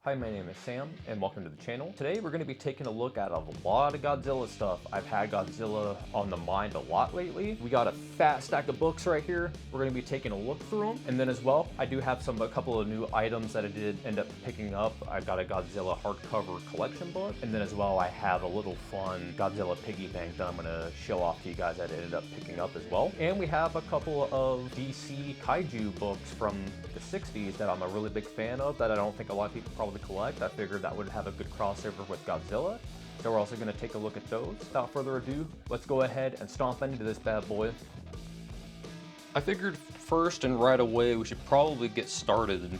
Hi, my name is Sam, and welcome to the channel. Today we're going to be taking a look at a lot of Godzilla stuff. I've had Godzilla on the mind a lot lately. We got a fat stack of books right here. We're going to be taking a look through them. And then as well, I do have a couple of new items that I did end up picking up. I got a Godzilla hardcover collection book. And then as well, I have a little fun Godzilla piggy bank that I'm going to show off to you guys that I ended up picking up as well. And we have a couple of DC Kaiju books from the 60s that I'm a really big fan of that I don't think a lot of people probably collect. I figured that would have a good crossover with Godzilla. So we're also going to take a look at those. Without further ado, let's go ahead and stomp into this bad boy. I figured first and right away we should probably get started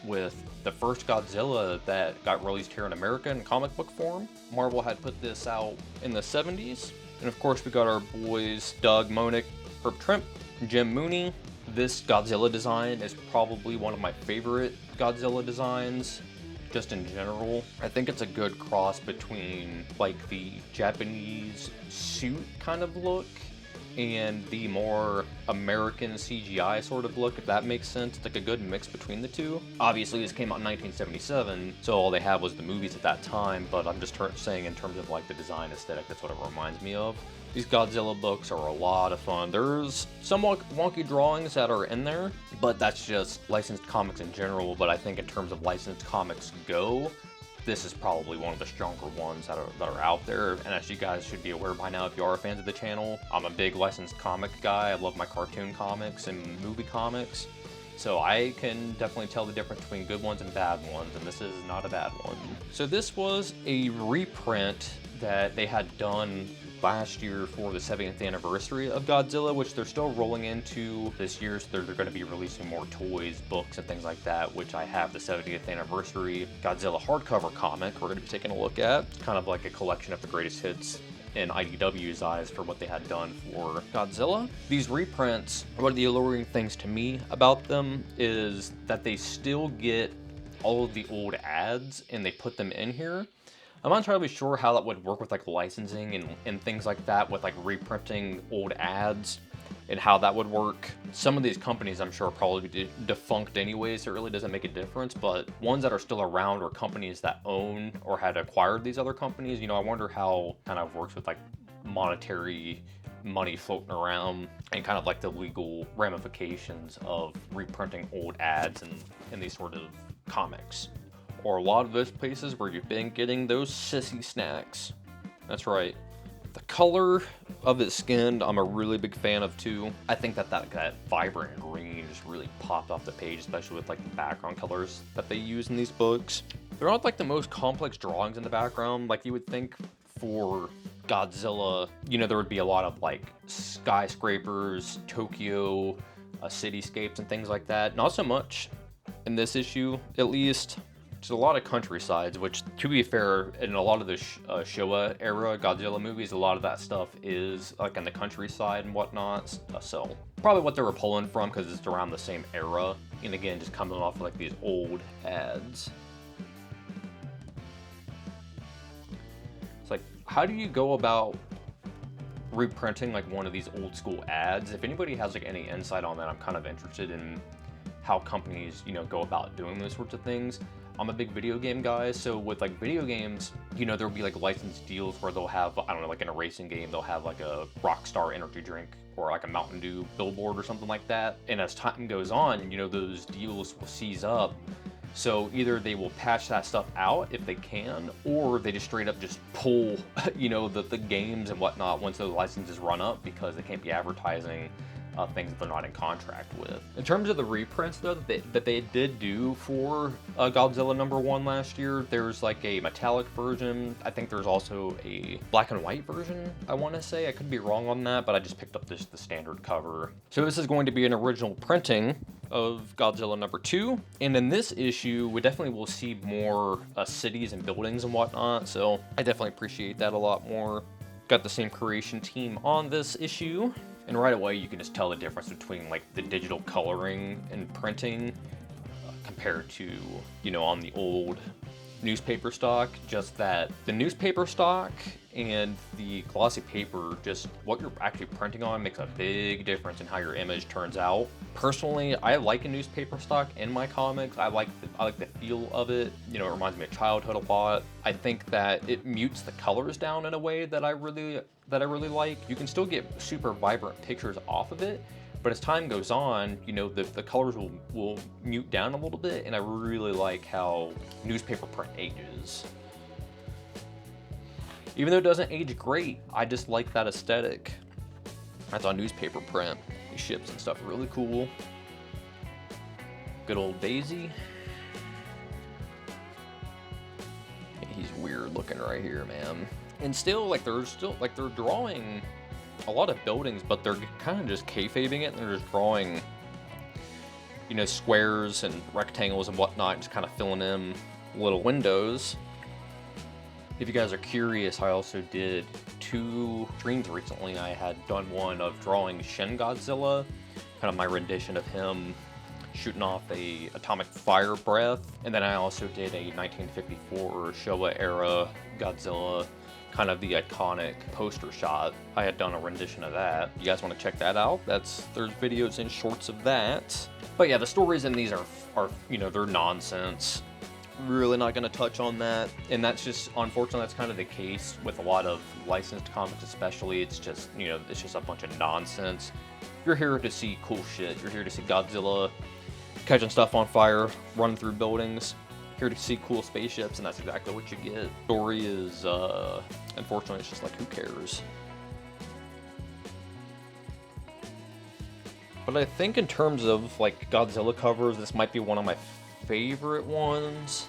with the first Godzilla that got released here in America in comic book form. Marvel had put this out in the 70s. And of course we got our boys Doug Moenick, Herb Trimpe, and Jim Mooney. This Godzilla design is probably one of my favorite Godzilla designs, just in general. I think it's a good cross between like the Japanese suit kind of look and the more American CGI sort of look, if that makes sense. It's like a good mix between the two. Obviously this came out in 1977, so all they had was the movies at that time, but I'm just saying in terms of like the design aesthetic, that's what it reminds me of. These Godzilla books are a lot of fun. There's some wonky drawings that are in there, but that's just licensed comics in general. But I think in terms of licensed comics go, this is probably one of the stronger ones that are out there. And as you guys should be aware by now, if you are fans of the channel, I'm a big licensed comic guy. I love my cartoon comics and movie comics. So I can definitely tell the difference between good ones and bad ones, and this is not a bad one. So this was a reprint that they had done last year for the 70th anniversary of Godzilla, which they're still rolling into this year, so they're going to be releasing more toys, books, and things like that, which I have the 70th anniversary Godzilla hardcover comic we're going to be taking a look at. It's kind of like a collection of the greatest hits in IDW's eyes for what they had done for Godzilla. These reprints, one of the alluring things to me about them is that they still get all of the old ads and they put them in here. I'm not entirely sure how that would work with like licensing and things like that, with like reprinting old ads and how that would work. Some of these companies I'm sure are probably defunct anyways, so it really doesn't make a difference, but ones that are still around or companies that own or had acquired these other companies, you know, I wonder how kind of works with like monetary money floating around and kind of like the legal ramifications of reprinting old ads in these sort of comics. Or a lot of those places where you've been getting those sissy snacks. That's right. The color of its skin, I'm a really big fan of too. I think that vibrant green just really popped off the page, especially with like the background colors that they use in these books. They're not like the most complex drawings in the background. Like you would think for Godzilla, you know, there would be a lot of like skyscrapers, Tokyo, cityscapes and things like that. Not so much in this issue, at least. There's a lot of countrysides, which, to be fair, in a lot of the Showa era Godzilla movies, a lot of that stuff is like in the countryside and whatnot. So probably what they were pulling from, because it's around the same era. And again, just coming off of like these old ads. It's like, how do you go about reprinting like one of these old school ads? If anybody has like any insight on that, I'm kind of interested in how companies, you know, go about doing those sorts of things. I'm a big video game guy, so with like video games, you know, there'll be like licensed deals where they'll have, I don't know, like in a racing game, they'll have like a Rockstar energy drink or like a Mountain Dew billboard or something like that. And as time goes on, you know, those deals will seize up. So either they will patch that stuff out if they can, or they just straight up just pull, you know, the games and whatnot once those licenses run up, because they can't be advertising things that they're not in contract with. In terms of the reprints though that they did do for Godzilla #1 last year, there's like a metallic version. I think there's also a black and white version, I want to say. I could be wrong on that, but I just picked up the standard cover. So this is going to be an original printing of Godzilla #2, and in this issue we definitely will see more cities and buildings and whatnot, so I definitely appreciate that a lot more. Got the same creation team on this issue. And right away, you can just tell the difference between like the digital coloring and printing compared to, you know, on the old newspaper stock, just that the newspaper stock and the glossy paper, just what you're actually printing on makes a big difference in how your image turns out. Personally, I like a newspaper stock in my comics. I like the feel of it. You know, it reminds me of childhood a lot. I think that it mutes the colors down in a way that I really like. You can still get super vibrant pictures off of it, but as time goes on, you know, the colors will mute down a little bit, and I really like how newspaper print ages. Even though it doesn't age great, I just like that aesthetic. That's on newspaper print. These ships and stuff, really cool. Good old Daisy. He's weird looking right here, man. And still, like, they're drawing a lot of buildings, but they're kind of just kayfabing it, and they're just drawing, you know, squares and rectangles and whatnot, just kind of filling in little windows. If you guys are curious, I also did 2 streams recently. I had done one of drawing Shin Godzilla, kind of my rendition of him shooting off a atomic fire breath, and then I also did a 1954 Showa era Godzilla, kind of the iconic poster shot. I had done a rendition of that. You guys want to check that out? There's videos and shorts of that. But yeah, the stories in these are you know, they're nonsense. Really not going to touch on that. And that's just, unfortunately, that's kind of the case with a lot of licensed comics especially. It's just, you know, it's just a bunch of nonsense. You're here to see cool shit. You're here to see Godzilla catching stuff on fire, running through buildings. Here to see cool spaceships, and that's exactly what you get. Story is, unfortunately, it's just like, who cares? But I think in terms of, like, Godzilla covers, this might be one of my favorite ones.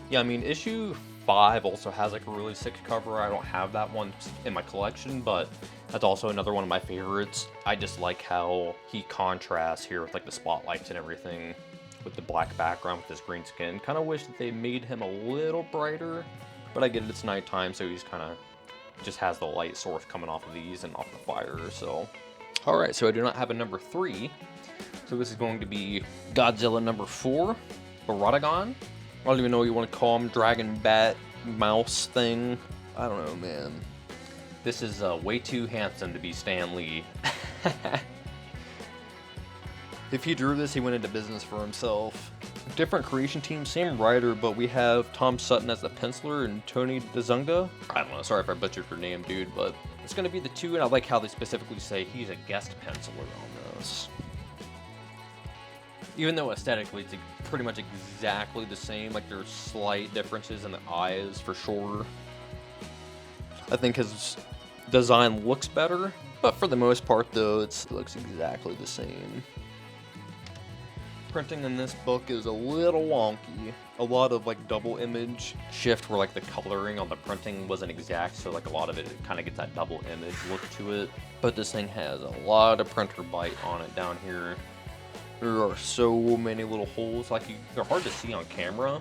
Yeah, I mean, issue 5 also has, like, a really sick cover. I don't have that one in my collection, but that's also another one of my favorites. I just like how he contrasts here with, like, the spotlights and everything, with the black background with his green skin. Kind of wish that they made him a little brighter, but I get it, it's nighttime, so he's kind of just has the light source coming off of these and off the fire, so. All right, so I do not have a number 3. So this is going to be Godzilla number 4, Baradagon. I don't even know what you want to call him, dragon, bat, mouse thing. I don't know, man. This is way too handsome to be Stan Lee. If he drew this, he went into business for himself. Different creation team, same writer, but we have Tom Sutton as the penciler and Tony DeZunga. I don't know, sorry if I butchered your name, dude, but it's gonna be the 2, and I like how they specifically say he's a guest penciler on this. Even though aesthetically it's pretty much exactly the same, like there's slight differences in the eyes for sure. I think his design looks better, but for the most part though, it looks exactly the same. Printing in this book is a little wonky. A lot of like double image shift where like the coloring on the printing wasn't exact, so like a lot of it kind of gets that double image look to it. But this thing has a lot of printer bite on it down here. There are so many little holes, like they're hard to see on camera,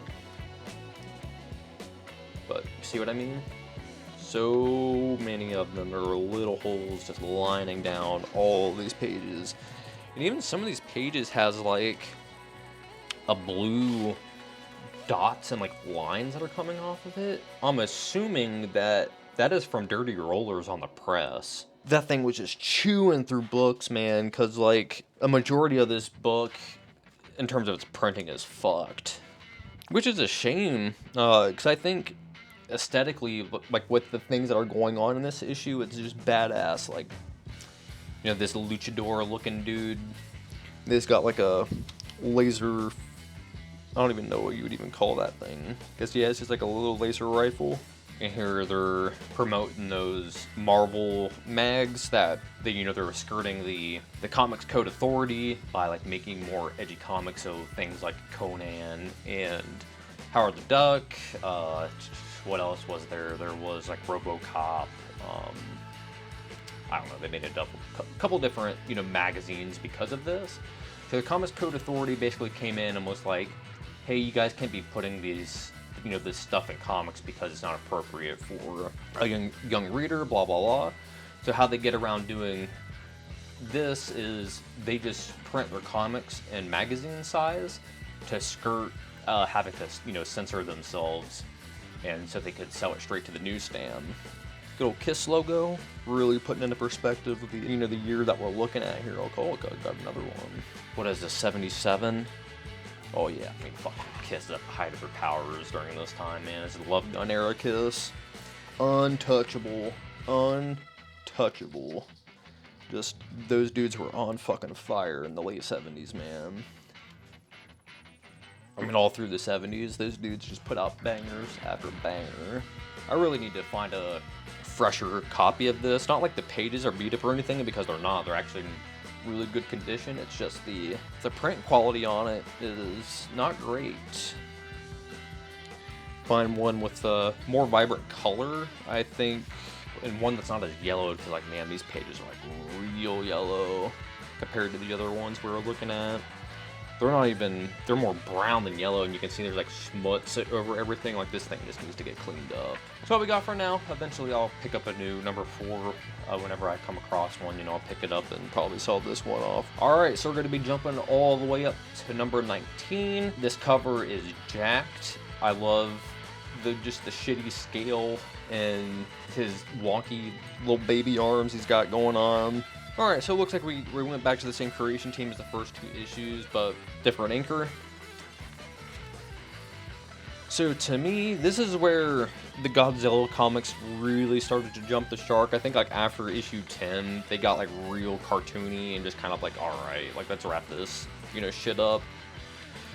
but you see what I mean? So many of them. There are little holes just lining down all these pages. And even some of these pages has like a blue dots and like lines that are coming off of it. I'm assuming that that is from Dirty Rollers on the press. That thing was just chewing through books, man, because like a majority of this book in terms of its printing is fucked. Which is a shame, because I think aesthetically, like with the things that are going on in this issue, it's just badass. Like, you know, this luchador looking dude, this got like a laser, I don't even know what you would even call that thing. Guess yeah, it's just like a little laser rifle. And here they're promoting those Marvel mags that they, you know, they're skirting the Comics Code Authority by like making more edgy comics, so things like Conan and Howard the Duck. What else was there? There was like RoboCop. I don't know, they made a couple different, you know, magazines because of this. So the Comics Code Authority basically came in and was like, hey, you guys can't be putting these, you know, this stuff in comics because it's not appropriate for a young reader, blah, blah, blah. So how they get around doing this is they just print their comics in magazine size to skirt having to, you know, censor themselves, and so they could sell it straight to the newsstand. Good old KISS logo, really putting into perspective of the, you know, the year that we're looking at here. Oh, got another one. What is this, 77? Oh yeah, I mean, fucking KISS is at the height of their powers during this time, man. It's the Love Gun era KISS. Untouchable. Untouchable. Just, those dudes were on fucking fire in the late 70s, man. I mean, all through the 70s, those dudes just put out bangers after banger. I really need to find a fresher copy of this. Not like the pages are beat up or anything, because they're not. They're actually in really good condition. It's just the print quality on it is not great. Find one with a more vibrant color, I think, and one that's not as yellow, because, like, man, these pages are like real yellow compared to the other ones we were looking at. They're not even, they're more brown than yellow, and you can see there's like schmutz over everything. Like, this thing just needs to get cleaned up. That's what we got for now. Eventually I'll pick up a new number 4 whenever I come across one. You know, I'll pick it up and probably sell this one off. Alright, so we're going to be jumping all the way up to number 19. This cover is jacked. I love just the shitty scale and his wonky little baby arms he's got going on. Alright, so it looks like we went back to the same creation team as the first 2 issues, but different inker. So to me, this is where the Godzilla comics really started to jump the shark. I think like after issue 10, they got like real cartoony and just kind of like, alright, like let's wrap this, you know, shit up.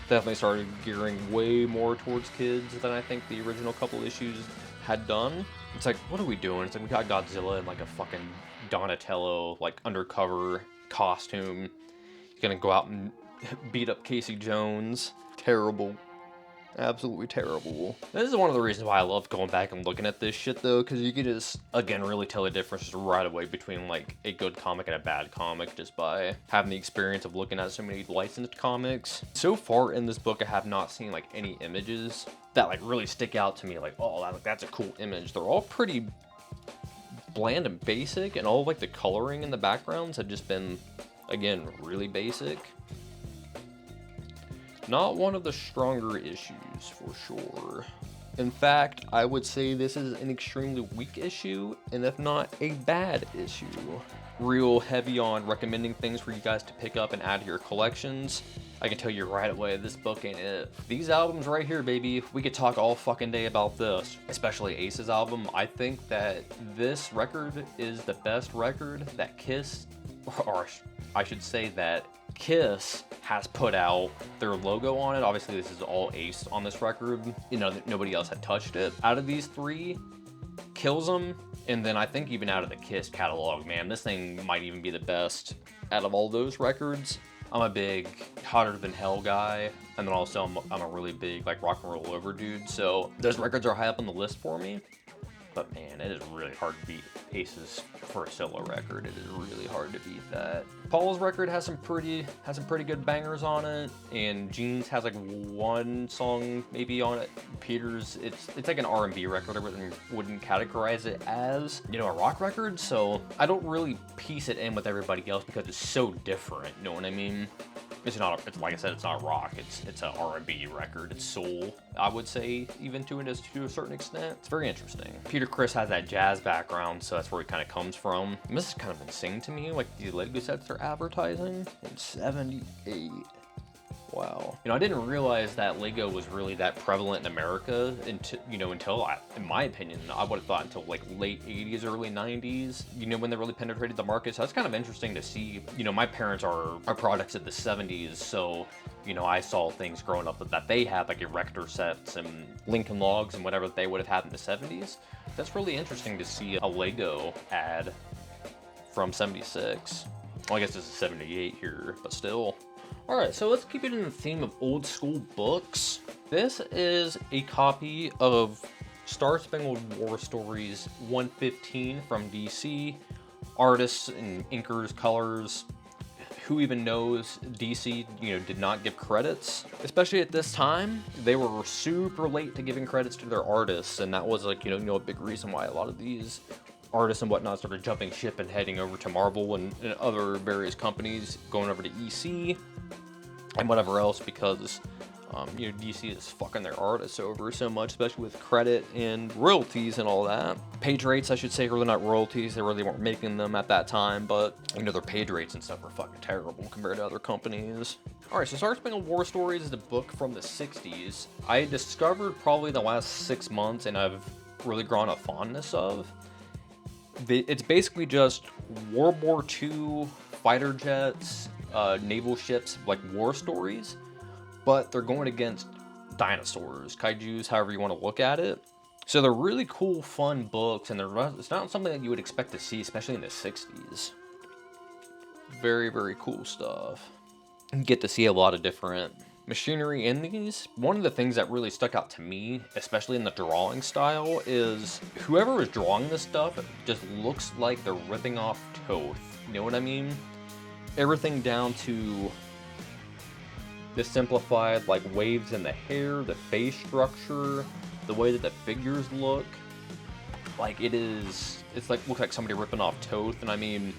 Definitely started gearing way more towards kids than I think the original couple issues had done. It's like, what are we doing? It's like, we got Godzilla in like a fucking Donatello, like, undercover costume. He's gonna go out and beat up Casey Jones. Terrible. Absolutely terrible. This is one of the reasons why I love going back and looking at this shit, though, because you can just, again, really tell the difference right away between, like, a good comic and a bad comic just by having the experience of looking at so many licensed comics. So far in this book, I have not seen, like, any images that, like, really stick out to me, like, oh, that's a cool image. They're all pretty bland and basic, and all of, like, the coloring in the backgrounds have just been, again, really basic. Not one of the stronger issues, for sure. In fact, I would say this is an extremely weak issue, and if not, a bad issue. Real heavy on recommending things for you guys to pick up and add to your collections. I can tell you right away, this book ain't it. These albums right here, baby, we could talk all fucking day about this. Especially Ace's album. I think that this record is the best record that KISS, or I should say that KISS has put out. Their logo on it. Obviously, this is all Ace on this record. You know, nobody else had touched it. Out of these 3, kills them. And then I think even out of the KISS catalog, man, this thing might even be the best out of all those records. I'm a big Hotter Than Hell guy, and then also I'm a really big, like, Rock and Roll Over dude, so those records are high up on the list for me. But man, it is really hard to beat Ace's first solo record. It is really hard to beat that. Paul's record has some pretty good bangers on it, and Gene's has like one song maybe on it. Peter's, it's like an R&B record. I wouldn't categorize it as, you know, a rock record. So I don't really piece it in with everybody else because it's so different. You know what I mean? It's like I said, it's not rock. It's an R&B record. It's soul, I would say, even to a certain extent. It's very interesting. Peter Criss has that jazz background, so that's where it kind of comes from. And this is kind of insane to me, like the Lego sets they're advertising in 78. Wow. You know, I didn't realize that Lego was really that prevalent in America until, in my opinion, I would have thought until like late 80s, early 90s, you know, when they really penetrated the market. So that's kind of interesting to see. You know, my parents are products of the 70s, so, you know, I saw things growing up that they had, like Erector sets and Lincoln Logs and whatever they would have had in the 70s. That's really interesting to see a Lego ad from 76. Well, I guess this is 78 here, but still. Alright, so let's keep it in the theme of old school books. This is a copy of Star Spangled War Stories 115 from DC. Artists and inkers, colors, who even knows? DC, you know, did not give credits. Especially at this time, they were super late to giving credits to their artists, and that was like, you know, a big reason why a lot of these artists and whatnot started jumping ship and heading over to Marvel and other various companies, going over to EC and whatever else, because You know, DC is fucking their artists over so much, especially with credit and royalties and all that. Page rates, I should say, really not royalties. They really weren't making them at that time, but you know, their page rates and stuff were fucking terrible compared to other companies. All right, so Star Spangled War Stories is a book from the 60s. I discovered probably the last 6 months, and I've really grown a fondness of. It's basically just World War II fighter jets, naval ships, like war stories, but they're going against dinosaurs, kaijus, however you want to look at it. So they're really cool, fun books, and it's not something that you would expect to see, especially in the 60s. Very, very cool stuff. You get to see a lot of different machinery in these. One of the things that really stuck out to me, especially in the drawing style, is whoever is drawing this stuff just looks like they're ripping off Toth. You know what I mean? Everything down to the simplified like waves in the hair, the face structure, the way that the figures look. Like it's like looks like somebody ripping off Toth. And I mean,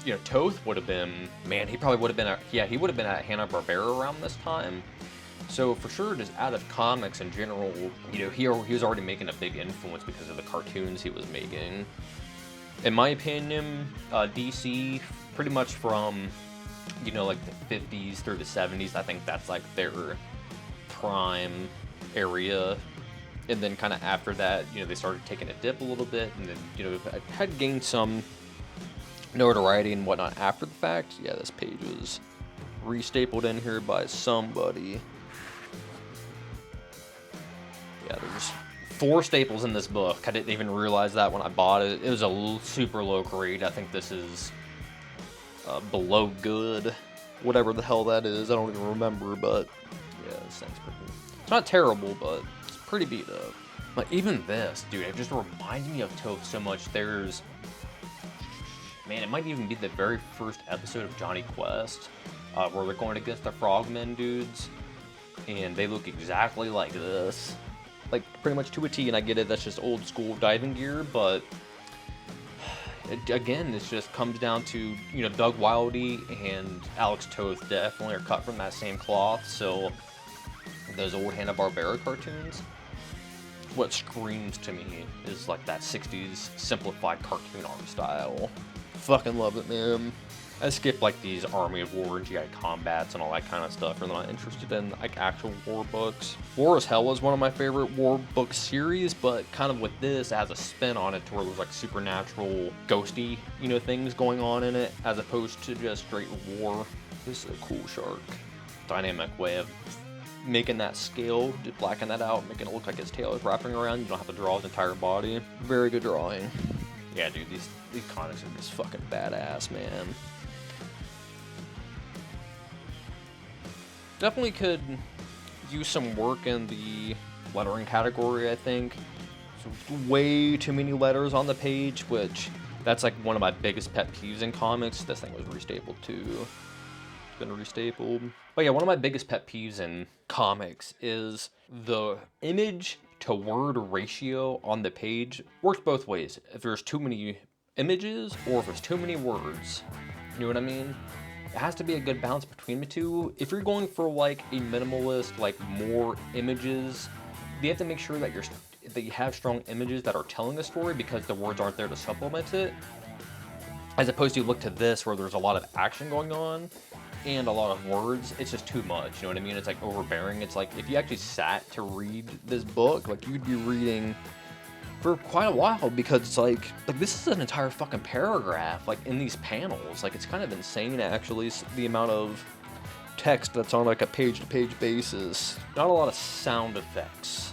you know, Toth would have been, man, he probably would have been he would have been at Hanna-Barbera around this time. So for sure, just out of comics in general, you know, he was already making a big influence because of the cartoons he was making. In my opinion, DC, pretty much from, you know, like the 50s through the 70s, I think that's like their prime area. And then kind of after that, you know, they started taking a dip a little bit, and then, you know, had gained some notoriety and whatnot after the fact. Yeah, this page was restapled in here by somebody. Yeah, there's 4 staples in this book. I didn't even realize that when I bought it. It was a super low grade. I think this is below good, whatever the hell that is. I don't even remember, but yeah, this thing's pretty. It's not terrible, but it's pretty beat up. But even this, dude, it just reminds me of Toth so much. There's, man, it might even be the very first episode of Johnny Quest, where they're going against the Frogmen dudes, and they look exactly like this. Like, pretty much to a T, and I get it, that's just old school diving gear, but again, this just comes down to, you know, Doug Wildey and Alex Toth definitely are cut from that same cloth, so those old Hanna-Barbera cartoons, what screams to me is like that 60s simplified cartoon art style. Fucking love it, man. I skip like these Army of War and GI Combats and all that kind of stuff. I'm not interested in like actual war books. War as Hell is one of my favorite war book series, but kind of with this, it has a spin on it to where there's like supernatural, ghosty, you know, things going on in it, as opposed to just straight war. This is a cool shark. Dynamic way of making that scale, just blacking that out, making it look like his tail is wrapping around. You don't have to draw his entire body. Very good drawing. Yeah, dude, these comics are just fucking badass, man. Definitely could use some work in the lettering category, I think. So way too many letters on the page, which that's like one of my biggest pet peeves in comics. This thing was restapled too. It's been restapled. But yeah, one of my biggest pet peeves in comics is the image to word ratio on the page. Works both ways. If there's too many images or if there's too many words. You know what I mean? It has to be a good balance between the two. If you're going for like a minimalist, like more images, you have to make sure that you have strong images that are telling the story, because the words aren't there to supplement it. As opposed to look to this where there's a lot of action going on and a lot of words, it's just too much, you know what I mean? It's like overbearing. It's like if you actually sat to read this book, like you'd be reading for quite a while, because it's like this is an entire fucking paragraph like in these panels. Like it's kind of insane actually, the amount of text that's on like a page-to-page basis. Not a lot of sound effects,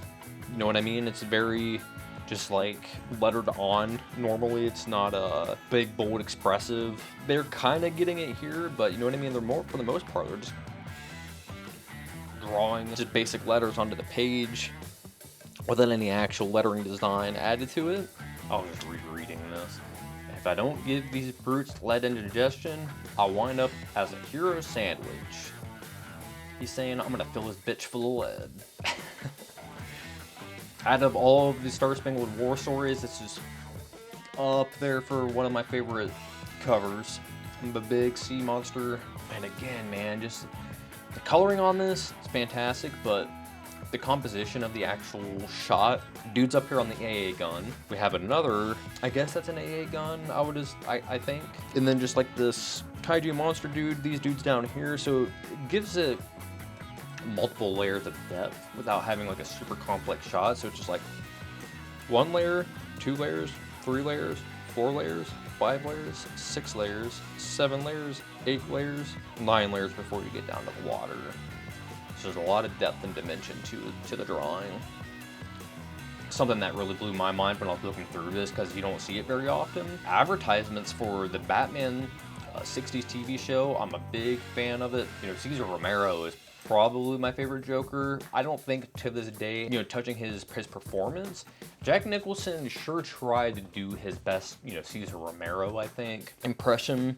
you know what I mean? It's very just like lettered on. Normally it's not a big, bold, expressive. They're kind of getting it here, but you know what I mean? They're more, for the most part, they're just drawing just basic letters onto the page without any actual lettering design added to it. I was just rereading this. If I don't give these brutes lead indigestion, I'll wind up as a hero sandwich. He's saying I'm gonna fill his bitch full of lead. Out of all of the Star Spangled War stories, this is up there for one of my favorite covers. The big sea monster. And again, man, just The coloring on this is fantastic, but the composition of the actual shot, dude's up here on the AA gun. We have another, I guess that's an AA gun, I think. And then just like this kaiju monster dude, these dudes down here. So it gives it multiple layers of depth without having like a super complex shot. So it's just like 1 layer, 2 layers, 3 layers, 4 layers, 5 layers, 6 layers, 7 layers, 8 layers, 9 layers before you get down to the water. So there's a lot of depth and dimension to the drawing. Something that really blew my mind when I was looking through this, because you don't see it very often. Advertisements for the Batman 60s TV show, I'm a big fan of it. You know, Cesar Romero is probably my favorite Joker. I don't think to this day, you know, touching his performance, Jack Nicholson sure tried to do his best, you know, Cesar Romero, I think, impression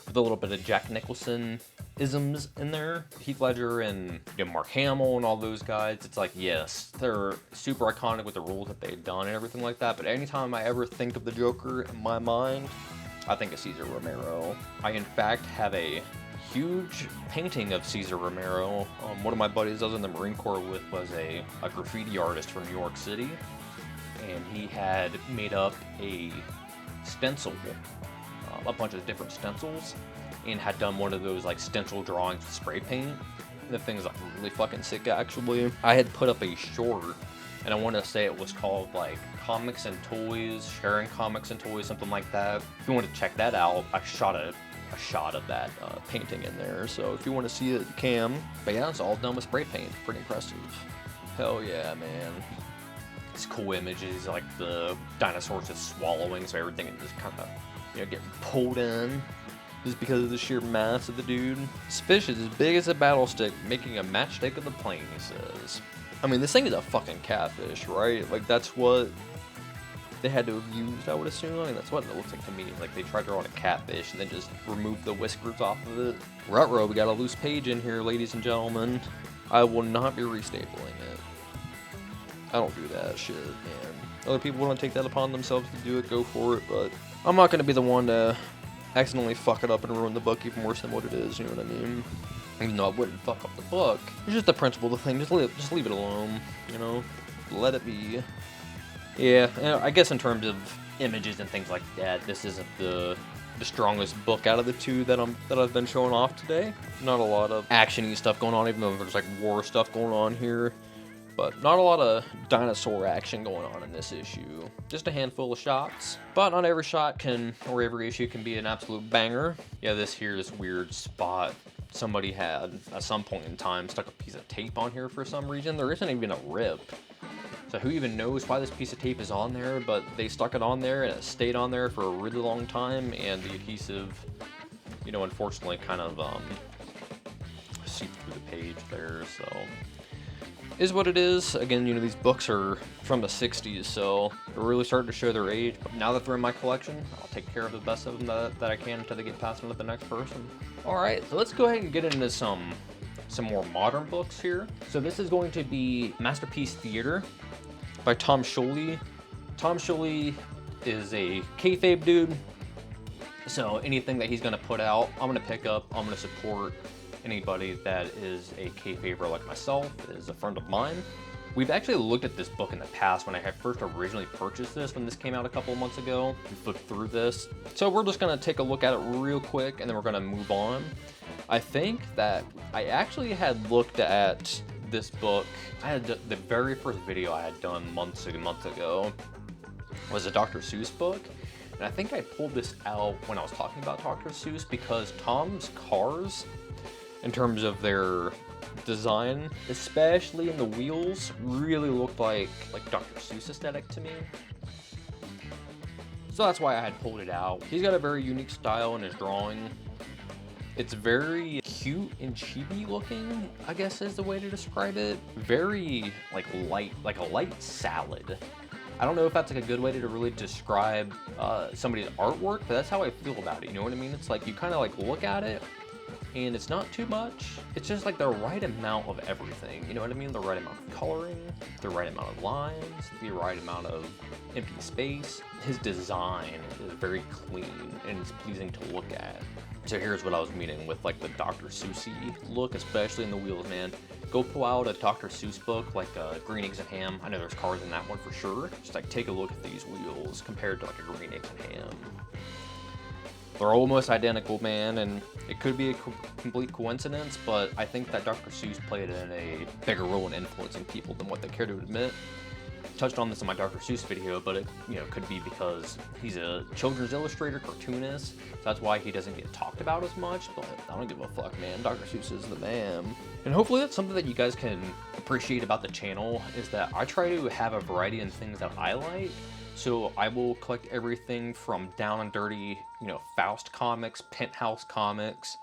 with a little bit of Jack Nicholson isms in there. Heath Ledger and, you know, Mark Hamill and all those guys, it's like, yes, they're super iconic with the roles that they've done and everything like that, but anytime I ever think of the Joker in my mind, I think of Cesar Romero. I, in fact, have a huge painting of Cesar Romero. One of my buddies I was in the Marine Corps with was a graffiti artist from New York City, and he had made up a stencil, a bunch of different stencils, and had done one of those like stencil drawings with spray paint. The thing's like really fucking sick, actually. I had put up a short, and I want to say it was called like Comics and Toys, Sharing Comics and Toys, something like that. If you want to check that out, I shot a shot of that painting in there, so if you want to see it, you can. But yeah, it's all done with spray paint. Pretty impressive. Hell yeah, man. It's cool images, like the dinosaurs just swallowing, so everything is just kind of, you know, getting pulled in just because of the sheer mass of the dude. This fish is as big as a battle stick, making a matchstick of the plane, he says. I mean, this thing is a fucking catfish, right? Like, that's what they had to have used, I would assume. I mean, that's what it looks like to me. Like, they tried to draw a catfish and then just remove the whiskers off of it. Ruh-roh, we got a loose page in here, ladies and gentlemen. I will not be restapling it. I don't do that shit, man. Other people want to take that upon themselves to do it, go for it, but I'm not going to be the one to accidentally fuck it up and ruin the book even worse than what it is, you know what I mean? Even though I wouldn't fuck up the book. It's just the principle of the thing, just leave it alone, you know? Let it be. Yeah, I guess in terms of images and things like that, this isn't the strongest book out of the two that I've been showing off today. Not a lot of action-y stuff going on, even though there's like war stuff going on here. But not a lot of dinosaur action going on in this issue. Just a handful of shots. But not every shot can, or every issue can be an absolute banger. Yeah, this here is weird spot. Somebody had, at some point in time, stuck a piece of tape on here for some reason. There isn't even a rip. So who even knows why this piece of tape is on there, but they stuck it on there and it stayed on there for a really long time, and the adhesive, you know, unfortunately kind of seeped through the page there, so is what it is. Again, you know, these books are from the 60s, so they're really starting to show their age, but now that they're in my collection, I'll take care of the best of them that I can until they get passed on to the next person. Alright, so let's go ahead and get into some more modern books here. So this is going to be Masterpiece Theater by Tom Scioli. Tom Scioli is a kayfabe dude, so anything that he's going to put out, I'm going to pick up, I'm going to support. Anybody that is a kayfaber like myself is a friend of mine. We've actually looked at this book in the past when I had first originally purchased this, when this came out a couple of months ago. We flipped through this. So we're just going to take a look at it real quick and then we're going to move on. I think that I actually had looked at this book. I had the very first video I had done months ago was a Dr. Seuss book. And I think I pulled this out when I was talking about Dr. Seuss because Tom's cars, in terms of their design, especially in the wheels, really looked like Dr. Seuss aesthetic to me. So that's why I had pulled it out. He's got a very unique style in his drawing. It's very cute and chibi looking, I guess is the way to describe it. Very light, like a light salad. I don't know if that's like a good way to really describe somebody's artwork, but that's how I feel about it. You know what I mean? It's like you kind of like look at it and it's not too much. It's just like the right amount of everything, you know what I mean? The right amount of coloring, the right amount of lines, the right amount of empty space. His design is very clean and it's pleasing to look at. So here's what I was meaning with like the Dr. Seussy look, especially in the wheels, man. Go pull out a Dr. Seuss book like Green Eggs and Ham. I know there's cars in that one for sure. Just like take a look at these wheels compared to like a Green Eggs and Ham. They're almost identical, man, and it could be a complete coincidence, but I think that Dr. Seuss played in a bigger role in influencing people than what they care to admit. Touched on this in my Dr. Seuss video, but it could be because he's a children's illustrator, cartoonist, so that's why he doesn't get talked about as much, but I don't give a fuck, man. Dr. Seuss is the man. And hopefully that's something that you guys can appreciate about the channel, is that I try to have a variety in things that I like. So I will collect everything from down and dirty, Faust comics, Penthouse comics,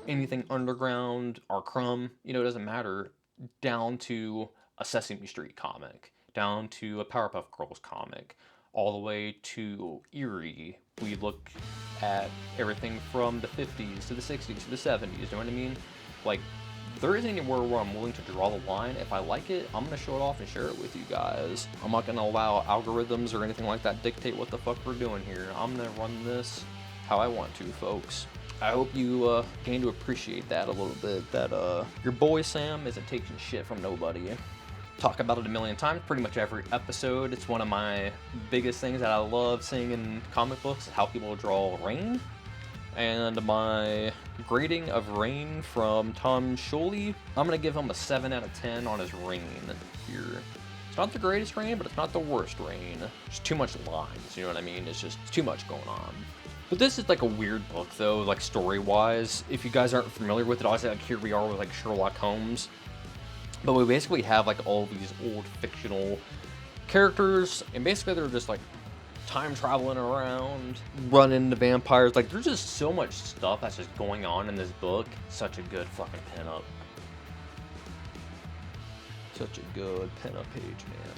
anything underground or crumb, it doesn't matter, down to a Sesame Street comic, down to a Powerpuff Girls comic, all the way to Eerie. We look at everything from the 50s to the 60s to the 70s, you know what I mean? Like, there isn't anywhere where I'm willing to draw the line. If I like it, I'm gonna show it off and share it with you guys. I'm not gonna allow algorithms or anything like that dictate what the fuck we're doing here. I'm gonna run this how I want to, folks. I hope you gain to appreciate that a little bit, that your boy Sam isn't taking shit from nobody. Talk about it a million times, pretty much every episode. It's one of my biggest things that I love seeing in comic books, how people draw rain. And my grading of Rain from Tom Scioli, I'm gonna give him a 7 out of 10 on his Rain here. It's not the greatest Rain, but it's not the worst Rain. There's too much lines, you know what I mean? It's just too much going on. But this is like a weird book though, like story-wise. If you guys aren't familiar with it, obviously like here we are with like Sherlock Holmes. But we basically have like all these old fictional characters, and basically they're just like time traveling around, running into vampires. Like, there's just so much stuff that's just going on in this book. Such a good fucking pinup. Such a good pinup page, man.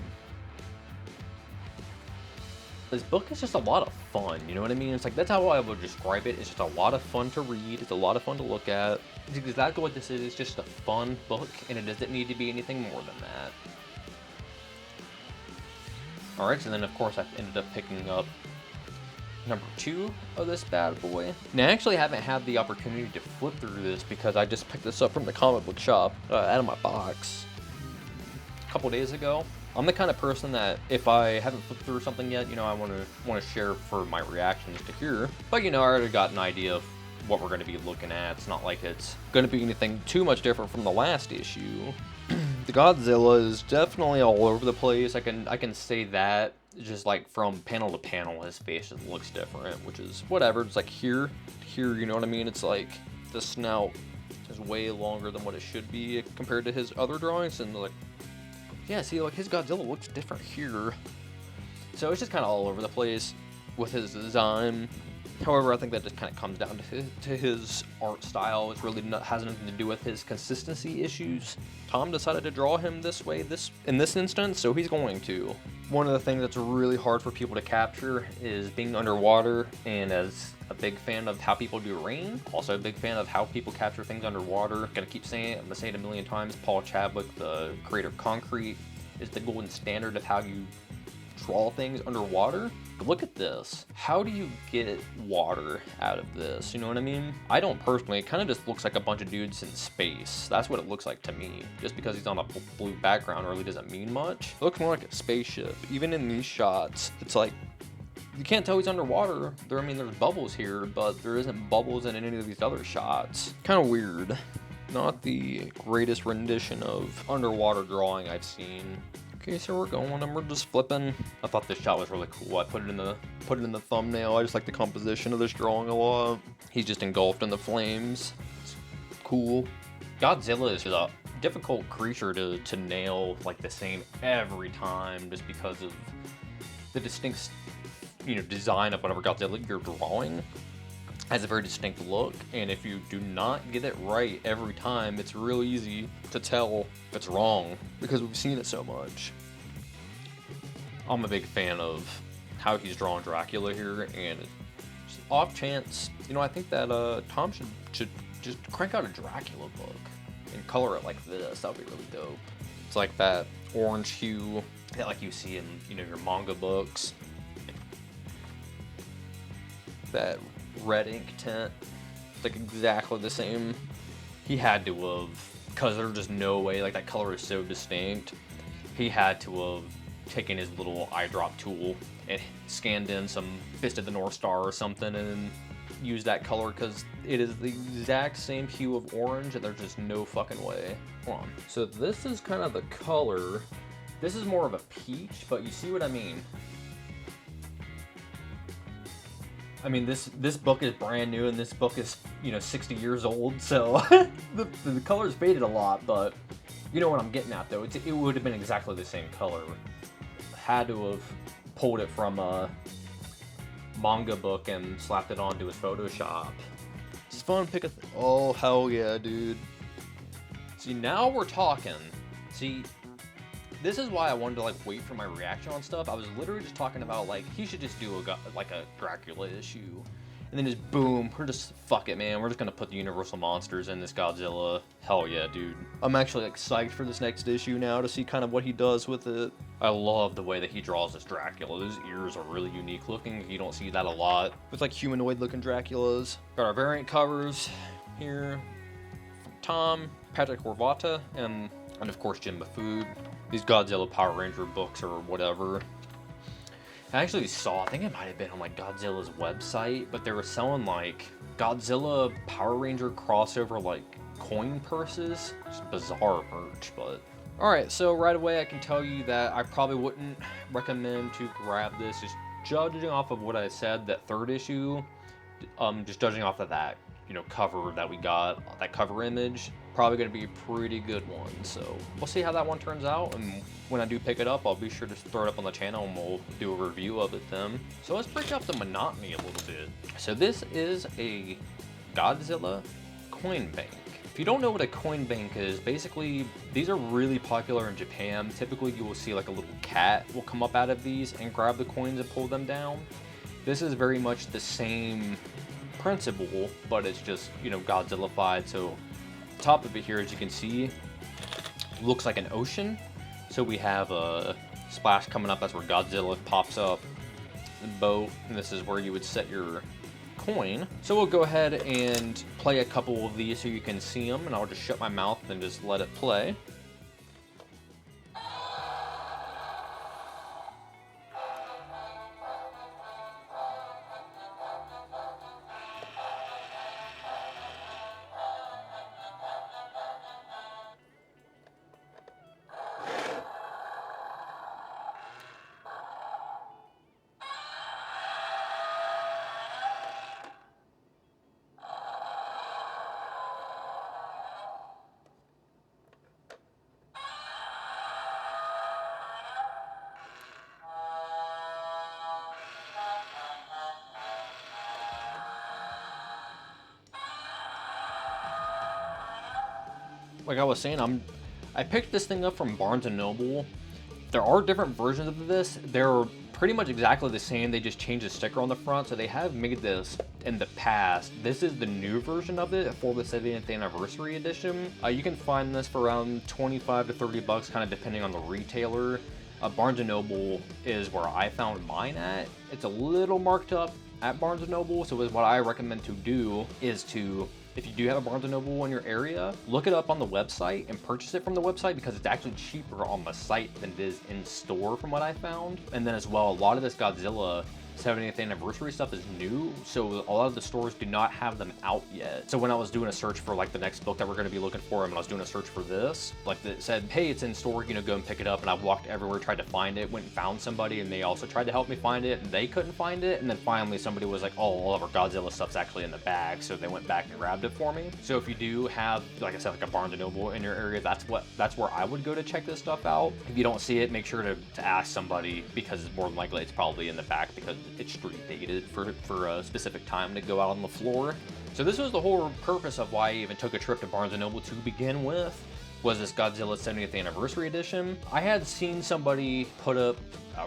This book is just a lot of fun, you know what I mean? It's like, that's how I would describe it. It's just a lot of fun to read. It's a lot of fun to look at. It's exactly what this is. It's just a fun book, and it doesn't need to be anything more than that. Alright, so then of course I ended up picking up number 2 of this bad boy. Now I actually haven't had the opportunity to flip through this because I just picked this up from the comic book shop out of my box a couple days ago. I'm the kind of person that if I haven't flipped through something yet, I want to share for my reactions to here. But I already got an idea of what we're going to be looking at. It's not like it's going to be anything too much different from the last issue. The Godzilla is definitely all over the place. I can say that just like from panel to panel, his face just looks different, which is whatever. It's like here, you know what I mean? It's like the snout is way longer than what it should be compared to his other drawings, and like, yeah, see, like his Godzilla looks different here. So it's just kind of all over the place with his design. However, I think that just kind of comes down to his art style. It's really has nothing to do with his consistency issues. Tom decided to draw him this way in this instance, so he's going to. One of the things that's really hard for people to capture is being underwater, and as a big fan of how people do rain, also a big fan of how people capture things underwater. Gonna keep saying it, I'm gonna say it a million times. Paul Chadwick, the creator of Concrete, is the golden standard of how you draw things underwater. But look at this. How do you get water out of this? You know what I mean? I don't personally. It kind of just looks like a bunch of dudes in space. That's what it looks like to me. Just because he's on a blue background really doesn't mean much. It looks more like a spaceship. Even in these shots, it's like, you can't tell he's underwater. There's bubbles here, but there isn't bubbles in any of these other shots. Kind of weird. Not the greatest rendition of underwater drawing I've seen. Okay, so we're going and we're just flipping. I thought this shot was really cool. I put it in the thumbnail. I just like the composition of this drawing a lot. He's just engulfed in the flames. It's cool. Godzilla is a difficult creature to nail like the same every time, just because of the distinct, design of whatever Godzilla you're drawing. Has a very distinct look, and if you do not get it right every time, it's real easy to tell if it's wrong because we've seen it so much. I'm a big fan of how he's drawn Dracula here, and just off chance, I think that Tom should just crank out a Dracula book and color it like this. That would be really dope. It's like that orange hue that like you see in, you know, your manga books. That red ink tint. It's like exactly the same. He had to have, because there's just no way, like that color is so distinct, he had to have taken his little eyedrop tool and scanned in some Fist of the North Star or something and used that color, because it is the exact same hue of orange and there's just no fucking way. Hold on. So this is kind of the color. This is more of a peach, but you see what I mean? I mean, this book is brand new, and this book is, you know, 60 years old, so the color's faded a lot, but you know what I'm getting at, though. It would have been exactly the same color. Had to have pulled it from a manga book and slapped it onto his Photoshop. It's fun. Pick a. Oh hell yeah, dude! See, now we're talking. See. This is why I wanted to like wait for my reaction on stuff. I was literally just talking about like he should just do like a Dracula issue, and then just boom, we're just fuck it, man. We're just gonna put the Universal monsters in this Godzilla. Hell yeah, dude. I'm actually like psyched for this next issue now to see kind of what he does with it. I love the way that he draws this Dracula. Those ears are really unique looking. You don't see that a lot with like humanoid looking Draculas. Got our variant covers here from Tom, Patrick Horvata, and of course Jim Mafood. These Godzilla Power Ranger books or whatever. I actually saw, I think it might have been on like Godzilla's website, but they were selling like Godzilla Power Ranger crossover like coin purses. Just bizarre merch, but. Alright, so right away I can tell you that I probably wouldn't recommend to grab this. Just judging off of what I said, that third issue, just judging off of that, you know, cover that we got, that cover image, probably going to be a pretty good one. So we'll see how that one turns out, and when I do pick it up, I'll be sure to throw it up on the channel and we'll do a review of it then. So let's break up the monotony a little bit. So this is a Godzilla coin bank. If you don't know what a coin bank is, basically these are really popular in Japan. Typically you will see like a little cat will come up out of these and grab the coins and pull them down. This is very much the same principle, but it's just, you know, Godzilla-fied. So top of it here, as you can see, looks like an ocean. So we have a splash coming up. That's where Godzilla pops up, the boat, and this is where you would set your coin. So we'll go ahead and play a couple of these so you can see them, and I'll just shut my mouth and just let it play. Like I was saying, I picked this thing up from Barnes & Noble. There are different versions of this. They're pretty much exactly the same. They just changed the sticker on the front. So they have made this in the past. This is the new version of it for the 70th anniversary edition. You can find this for around 25 to 30 bucks, kind of depending on the retailer. Barnes & Noble is where I found mine at. It's a little marked up at Barnes & Noble. So what I recommend to do is to, if you do have a Barnes & Noble in your area, look it up on the website and purchase it from the website, because it's actually cheaper on the site than it is in store from what I found. And then as well, a lot of this Godzilla 70th anniversary stuff is new, so a lot of the stores do not have them out yet. So when I was doing a search for like the next book that we're going to be looking for, and when I was doing a search for this, like it said, hey, it's in store, you know, go and pick it up. And I walked everywhere, tried to find it, went and found somebody, and they also tried to help me find it, and they couldn't find it. And then finally somebody was like, oh, all of our Godzilla stuff's actually in the bag, so they went back and grabbed it for me. So if you do have, like I said, like a Barnes & Noble in your area, that's where I would go to check this stuff out. If you don't see it, make sure to ask somebody, because it's more than likely it's probably in the back, because it's street dated for a specific time to go out on the floor. So this was the whole purpose of why I even took a trip to Barnes & Noble to begin with. was this Godzilla 70th Anniversary Edition. I had seen somebody put up,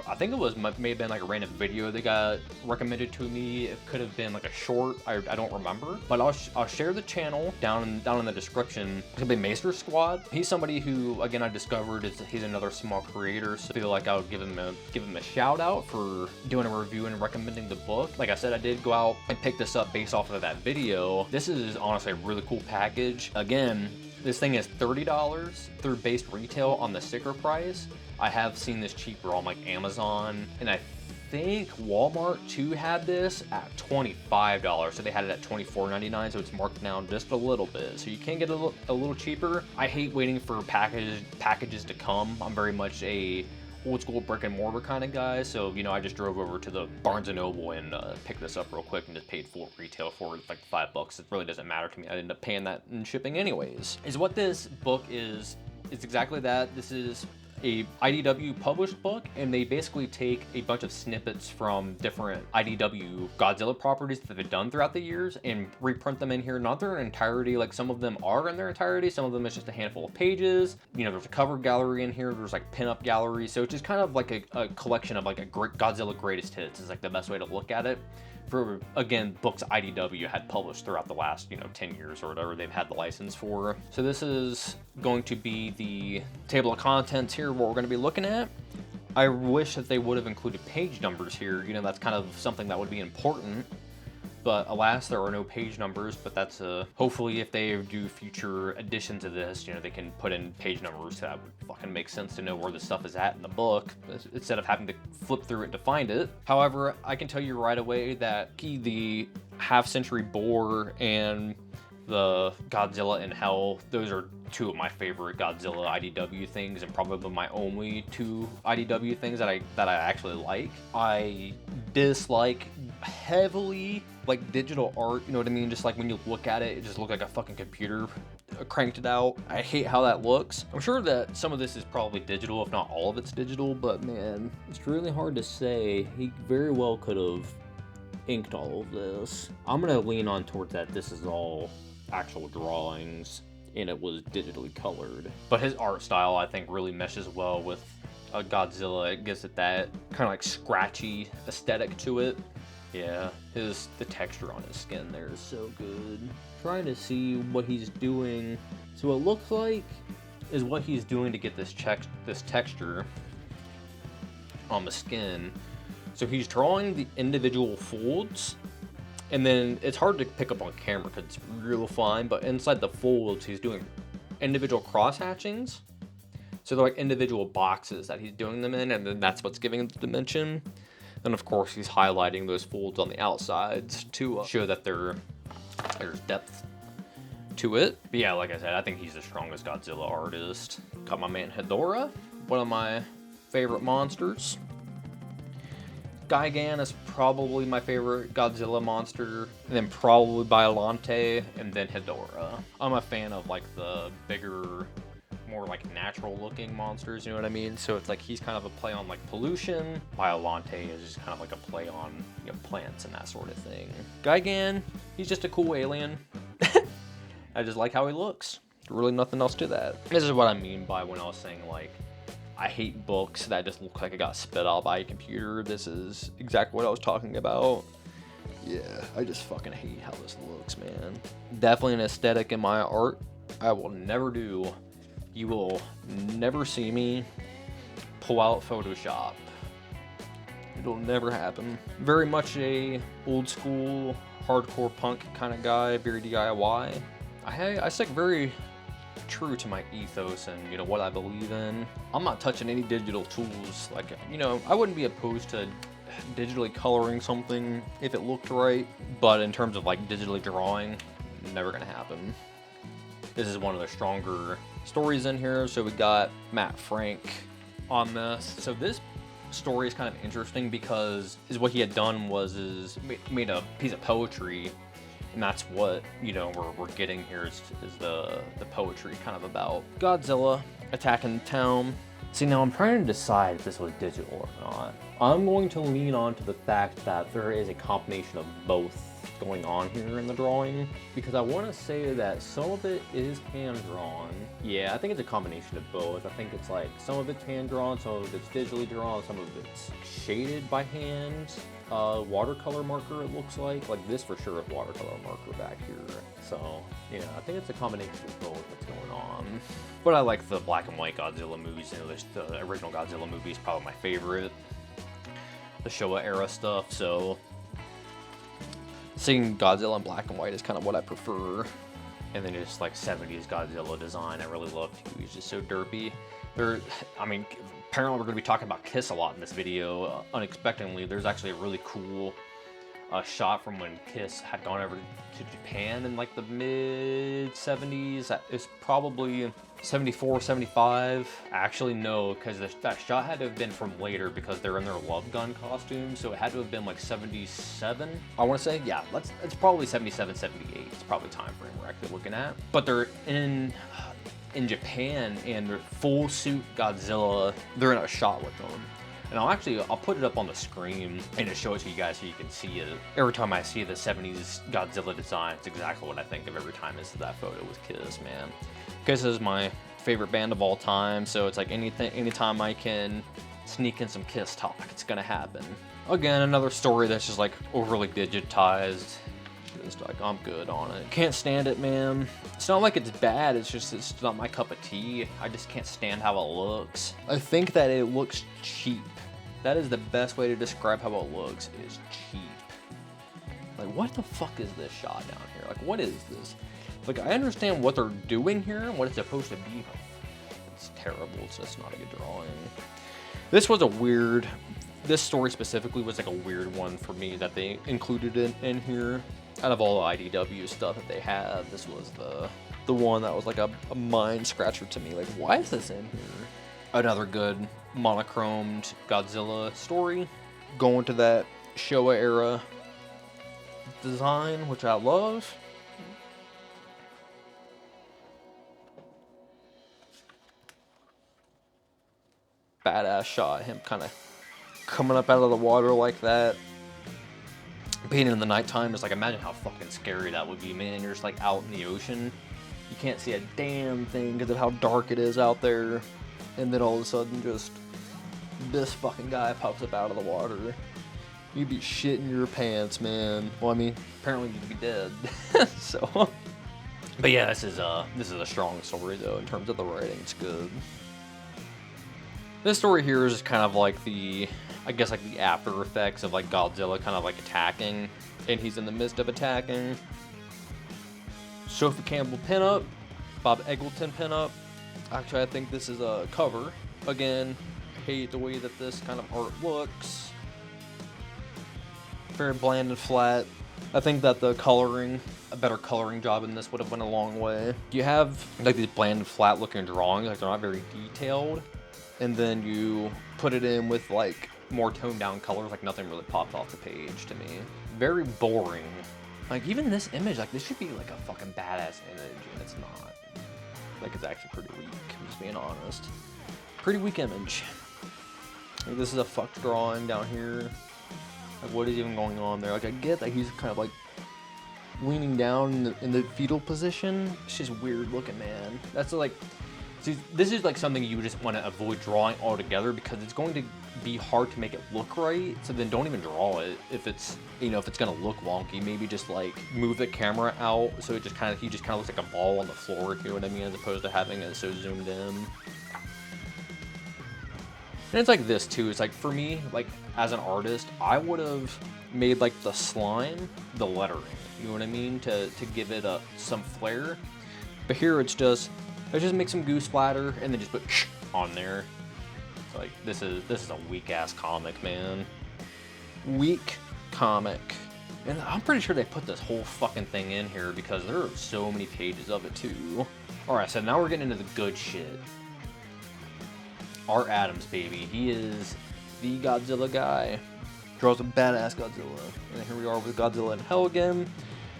I think it was, may have been like a random video that got recommended to me. It could have been like a short, I don't remember. But I'll share the channel down in the description. It's gonna be Maester Squad. He's somebody who, again, I discovered he's another small creator, so I feel like I would give him a shout out for doing a review and recommending the book. Like I said, I did go out and pick this up based off of that video. This is honestly a really cool package. Again, this thing is $30 through base retail on the sticker price. I have seen this cheaper on like Amazon, and I think Walmart too had this at $25, so they had it at $24.99, so it's marked down just a little bit, so you can get a little cheaper. I hate waiting for packages to come. I'm very much a old school brick and mortar kind of guy, so you know, I just drove over to the Barnes & Noble and picked this up real quick and just paid full retail for it, like $5. It really doesn't matter to me. I ended up paying that in shipping anyways. Is what this book is. It's exactly that. This is a IDW published book, and they basically take a bunch of snippets from different IDW Godzilla properties that they've done throughout the years and reprint them in here. Not their entirety, like some of them are in their entirety, some of them is just a handful of pages. You know, there's a cover gallery in here, there's like pinup gallery, so it's just kind of like a collection of like a great Godzilla greatest hits is like the best way to look at it. For, again, books IDW had published throughout the last, you know, 10 years or whatever they've had the license for. So this is going to be the table of contents here, what we're going to be looking at. I wish that they would have included page numbers here. You know, that's kind of something that would be important. But alas, there are no page numbers, but that's hopefully if they do future editions of this, you know, they can put in page numbers. That would fucking make sense to know where the stuff is at in the book instead of having to flip through it to find it. However, I can tell you right away that the half-century boar and the Godzilla in Hell, those are two of my favorite Godzilla IDW things, and probably my only two IDW things that I actually like. I dislike heavily like digital art, you know what I mean? Just like when you look at it, it just looks like a fucking computer cranked it out. I hate how that looks. I'm sure that some of this is probably digital, if not all of it's digital, but man, it's really hard to say. He very well could have inked all of this. I'm gonna lean on towards that this is all actual drawings and it was digitally colored. But his art style, I think, really meshes well with Godzilla. It gives it that kind of like scratchy aesthetic to it. Yeah, the texture on his skin there is so good. Trying to see what he's doing. So it looks like is what he's doing to get this texture on the skin. So he's drawing the individual folds, and then it's hard to pick up on camera because it's real fine, but inside the folds, he's doing individual cross hatchings. So they're like individual boxes that he's doing them in, and then that's what's giving it the dimension. And of course, he's highlighting those folds on the outsides to show that there's depth to it. But yeah, like I said, I think he's the strongest Godzilla artist. Got my man Hedorah, one of my favorite monsters. Gigan is probably my favorite Godzilla monster, and then probably Biollante, and then Hedorah. I'm a fan of like the bigger, more like natural looking monsters, you know what I mean? So it's like he's kind of a play on like pollution. Biollante is just kind of like a play on, you know, plants and that sort of thing. Gigan, he's just a cool alien. I just like how he looks. Really nothing else to that. This is what I mean by when I was saying like, I hate books that just look like it got spit out by a computer. This is exactly what I was talking about. Yeah, I just fucking hate how this looks, man. Definitely an aesthetic in my art I will never do. You will never see me pull out Photoshop. It'll never happen. Very much a old school, hardcore punk kind of guy, very DIY. I stick very true to my ethos and, you know, what I believe in. I'm not touching any digital tools. Like, you know, I wouldn't be opposed to digitally coloring something if it looked right, but in terms of like digitally drawing, never gonna happen. This is one of the stronger stories in here. So we got Matt Frank on this. So this story is kind of interesting because what he had done was made a piece of poetry, and that's what, you know, we're getting here is the poetry kind of about Godzilla attacking the town. See, now I'm trying to decide if this was digital or not. I'm going to lean on to the fact that there is a combination of both going on here in the drawing, because I want to say that some of it is hand drawn. Yeah, I think it's a combination of both. I think it's like some of it's hand drawn, some of it's digitally drawn, some of it's shaded by hand. Watercolor marker, it looks like this for sure is watercolor marker back here. So yeah, I think it's a combination of both that's going on. But I like the black and white Godzilla movies. You know, the original Godzilla movie is probably my favorite. The Showa era stuff, so seeing Godzilla in black and white is kind of what I prefer. And then just like 70s Godzilla design, I really love too. He's just so derpy. Apparently we're going to be talking about Kiss a lot in this video. Unexpectedly, there's actually a really cool shot from when Kiss had gone over to Japan in like the mid 70s. It's probably 74, 75. Actually, no, because that shot had to have been from later because they're in their Love Gun costumes. So it had to have been like 77. I want to say, yeah, it's probably 77, 78. It's probably time frame we're actually looking at. But they're in Japan and they're full suit Godzilla. They're in a shot with them. And I'll put it up on the screen and just show it to you guys so you can see it. Every time I see the 70s Godzilla design, it's exactly what I think of every time I see that photo with Kiss, man. Kiss is my favorite band of all time, so it's like anytime I can sneak in some Kiss talk, it's gonna happen. Again, another story that's just like overly digitized. Just like, I'm good on it. Can't stand it, man. It's not like it's bad, it's not my cup of tea. I just can't stand how it looks. I think that it looks cheap. That is the best way to describe how it looks, is cheap. Like, what the fuck is this shot down here? Like, what is this? Like, I understand what they're doing here and what it's supposed to be. It's terrible, it's just not a good drawing. This story specifically was like a weird one for me that they included in here. Out of all the IDW stuff that they have, this was the one that was like a mind scratcher to me. Like, why is this in here? Another good monochromed Godzilla story. Going to that Showa era design, which I love. Badass shot, him kind of coming up out of the water like that. Being in the nighttime, just like, imagine how fucking scary that would be, man. You're just like out in the ocean. You can't see a damn thing because of how dark it is out there. And then all of a sudden, just this fucking guy pops up out of the water. You'd be shitting your pants, man. Well, I mean, apparently you'd be dead. So, but yeah, this is a strong story though in terms of the writing. It's good. This story here is kind of like I guess like the after effects of like Godzilla kind of like attacking, and he's in the midst of attacking. Sophie Campbell pinup, Bob Eggleton pinup. Actually, I think this is a cover. Again, I hate the way that this kind of art looks. Very bland and flat. I think that a better coloring job in this would have went a long way. You have like these bland and flat looking drawings, like they're not very detailed. And then you put it in with like more toned down colors, like nothing really pops off the page to me. Very boring. Like even this image, like this should be like a fucking badass image, and it's not. Like it's actually pretty weak, I'm just being honest. Pretty weak image. Like, this is a fucked drawing down here. Like what is even going on there? Like I get that he's kind of like leaning down in the fetal position. It's just weird looking, man. That's like, see, this is like something you just want to avoid drawing altogether because it's going to be hard to make it look right. So then don't even draw it if it's, you know, if it's gonna look wonky. Maybe just like move the camera out so he just kind of looks like a ball on the floor, if you know what I mean, as opposed to having it so zoomed in. And it's like this too. It's like for me, like as an artist, I would have made like the slime the lettering. You know what I mean, to give it some flair. But here it's just. Let's just make some goo splatter and then just put on there. It's like this is a weak ass comic, man. Weak comic. And I'm pretty sure they put this whole fucking thing in here because there are so many pages of it too. Alright, so now we're getting into the good shit. Art Adams, baby. He is the Godzilla guy. Draws a badass Godzilla. And here we are with Godzilla in Hell again.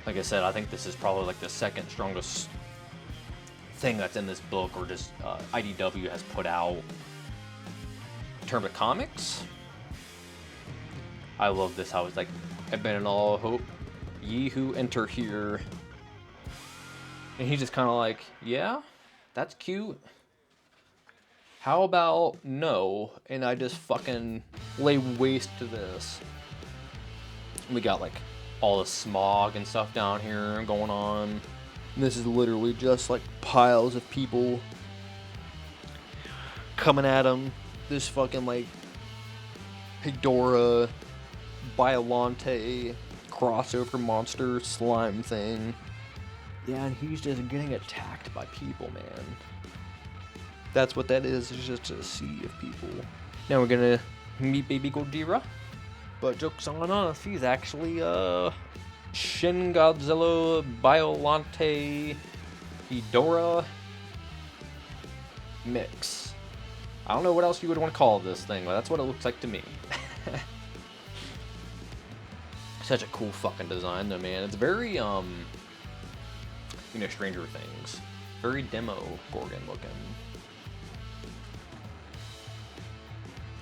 Like I said, I think this is probably like the second strongest thing that's in this book, or just IDW has put out in terms of comics. I love this. I was like, I've been in all hope. ye who enter here. And he's just kind of like, yeah, that's cute. How about no? And I just fucking lay waste to this. We got like all the smog and stuff down here going on. And this is literally just like piles of people coming at him. This fucking like Hydora, Biolante, crossover monster slime thing. Yeah, and he's just getting attacked by people, man. That's what that is. It's just a sea of people. Now we're gonna meet baby Godzilla. But joke's on us, he's actually Shin Godzilla, Biolante, Hydora mix. I don't know what else you would want to call this thing, but that's what it looks like to me. Such a cool fucking design though, man. It's very, you know, Stranger Things. Very demo Gorgon looking.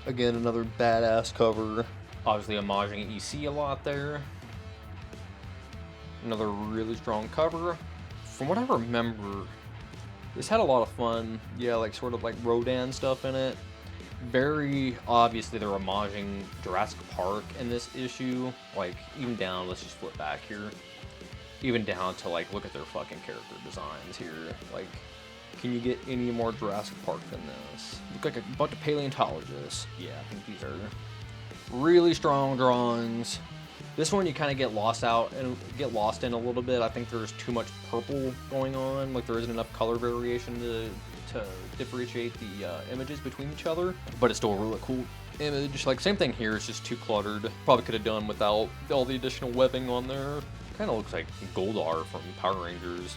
Again, another badass cover. Obviously homaging EC a lot there. Another really strong cover. From what I remember, this had a lot of fun. Yeah, like sort of like Rodan stuff in it. Very obviously they're homaging Jurassic Park in this issue. Like even down, let's just flip back here. Even down to like, look at their fucking character designs here. Like, can you get any more Jurassic Park than this? Look like a bunch of paleontologists. Yeah, I think these are really strong drawings. This one you kind of get lost in a little bit. I think there's too much purple going on. Like there isn't enough color variation to differentiate the images between each other. But it's still a really cool image. Like same thing here. It's just too cluttered. Probably could have done without all the additional webbing on there. Kind of looks like Goldar from Power Rangers.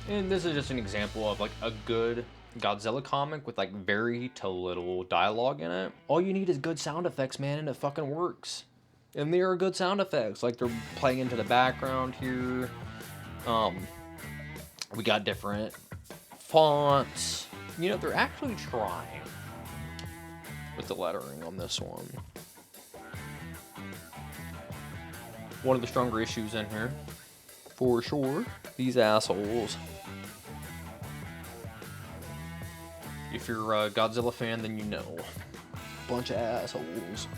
And this is just an example of like a good Godzilla comic with like very to little dialogue in it. All you need is good sound effects, man, and it fucking works. And they are good sound effects. Like they're playing into the background here. We got different fonts. You know, they're actually trying with the lettering on this one. One of the stronger issues in here, for sure. These assholes. If you're a Godzilla fan, then you know. Bunch of assholes.